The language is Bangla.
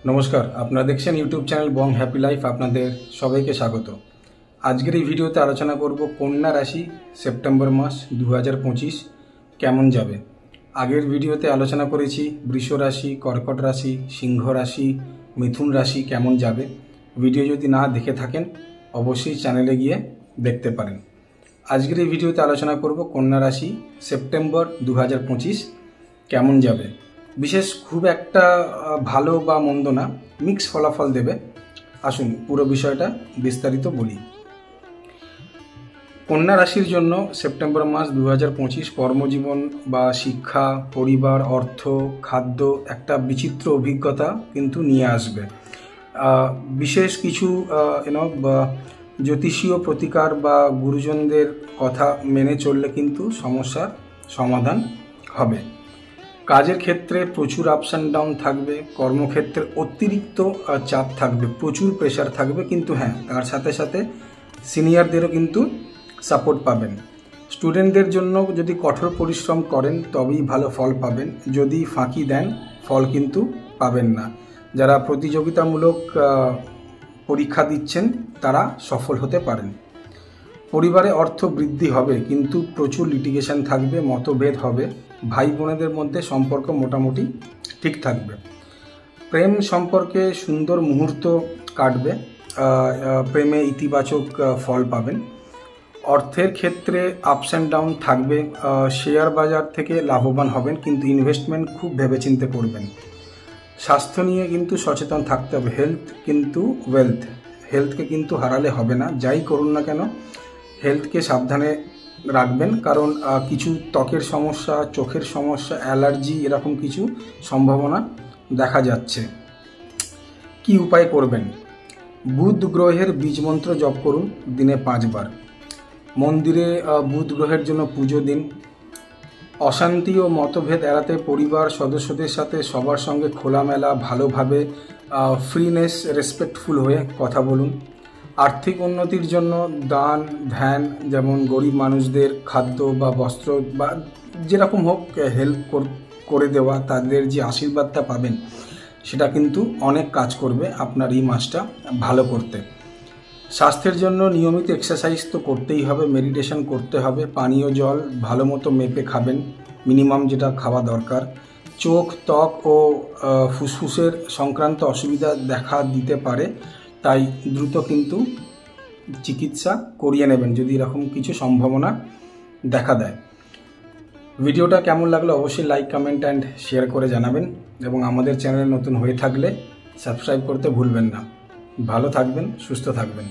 নমস্কার, আপনারা দেখছেন ইউটিউব চ্যানেল বং হ্যাপি লাইফ। আপনাদের সবাইকে স্বাগত। আজকের এই ভিডিওতে আলোচনা করব কন্যা রাশি সেপ্টেম্বর মাস 2025 কেমন যাবে। আগের ভিডিওতে আলোচনা করেছি বৃষ রাশি, কর্কট রাশি, সিংহ রাশি, মিথুন রাশি কেমন যাবে। ভিডিও যদি না দেখে থাকেন অবশ্যই চ্যানেলে গিয়ে দেখতে পারেন। আজকের এই ভিডিওতে আলোচনা করব কন্যা রাশি সেপ্টেম্বর 2025 কেমন যাবে। বিশেষ খুব একটা ভালো বা মন্দ না, মিক্স ফলাফল দেবে। আসুন পুরো বিষয়টা বিস্তারিত বলি। কন্যা রাশির জন্য সেপ্টেম্বর মাস 2025 কর্মজীবন বা শিক্ষা, পরিবার, অর্থ, খাদ্য একটা বিচিত্র অভিজ্ঞতা কিন্তু নিয়ে আসবে। বিশেষ কিছু জ্যোতিষীয় প্রতিকার বা গুরুজনদের কথা মেনে চললে কিন্তু সমস্যার সমাধান হবে। কাজের ক্ষেত্রে প্রচুর আপস অ্যান্ড ডাউন থাকবে, কর্মক্ষেত্রে অতিরিক্ত চাপ থাকবে, প্রচুর প্রেশার থাকবে, কিন্তু হ্যাঁ তার সাথে সাথে সিনিয়রদেরও কিন্তু সাপোর্ট পাবেন। স্টুডেন্টদের জন্য যদি কঠোর পরিশ্রম করেন তবেই ভালো ফল পাবেন, যদি ফাঁকি দেন ফল কিন্তু পাবেন না। যারা প্রতিযোগিতামূলক পরীক্ষা দিচ্ছেন তারা সফল হতে পারেন। পরিবারে অর্থ বৃদ্ধি হবে, কিন্তু প্রচুর লিটিগেশন থাকবে, মতভেদ হবে। ভাই বোনেদের মধ্যে সম্পর্ক মোটামুটি ঠিক থাকবে। প্রেম সম্পর্কে সুন্দর মুহূর্ত কাটবে, প্রেমে ইতিবাচক ফল পাবেন। অর্থের ক্ষেত্রে আপস অ্যান্ড ডাউন থাকবে, শেয়ার বাজার থেকে লাভবান হবেন, কিন্তু ইনভেস্টমেন্ট খুব ভেবেচিন্তে করবেন। স্বাস্থ্য নিয়ে কিন্তু সচেতন থাকতে হবে। হেলথ কিন্তু ওয়েলথ, হেলথকে কিন্তু হারালে হবে না। যাই করুন না কেন হেলথকে সাবধানে রাখবেন, কারণ কিছু ত্বকের সমস্যা, চোখের সমস্যা, অ্যালার্জি এরকম কিছু সম্ভাবনা দেখা যাচ্ছে। কি উপায় করবেন? বুধ গ্রহের বীজমন্ত্র জপ করুন দিনে 5 বার। মন্দিরে বুধ গ্রহের জন্য পুজো দিন। অশান্তি ও মতভেদ এড়াতে পরিবার সদস্যদের সাথে সবার সঙ্গে খোলামেলা ভালোভাবে ফ্রিনেস রেসপেক্টফুল হয়ে কথা বলুন। আর্থিক উন্নতির জন্য দান ধ্যান, যেমন গরিব মানুষদের খাদ্য বা বস্ত্র বা যেরকম হোক হেল্প করে দেওয়া, তাদের যে আশীর্বাদটা পাবেন সেটা কিন্তু অনেক কাজ করবে আপনার এই মাসটা ভালো করতে। স্বাস্থ্যের জন্য নিয়মিত এক্সারসাইজ তো করতেই হবে, মেডিটেশন করতে হবে, পানীয় জল ভালো মতো মেপে খাবেন, মিনিমাম যেটা খাওয়া দরকার। চোখ, ত্বক ও ফুসফুসের সংক্রান্ত অসুবিধা দেখা দিতে পারে, তাই দ্রুত কিন্তু চিকিৎসা করিয়ে নেবেন যদি এরকম কিছু সম্ভাবনা দেখা দেয়। ভিডিওটা কেমন লাগলো অবশ্যই লাইক, কমেন্ট অ্যান্ড শেয়ার করে জানাবেন, এবং আমাদের চ্যানেলে নতুন হয়ে থাকলে সাবস্ক্রাইব করতে ভুলবেন না। ভালো থাকবেন, সুস্থ থাকবেন।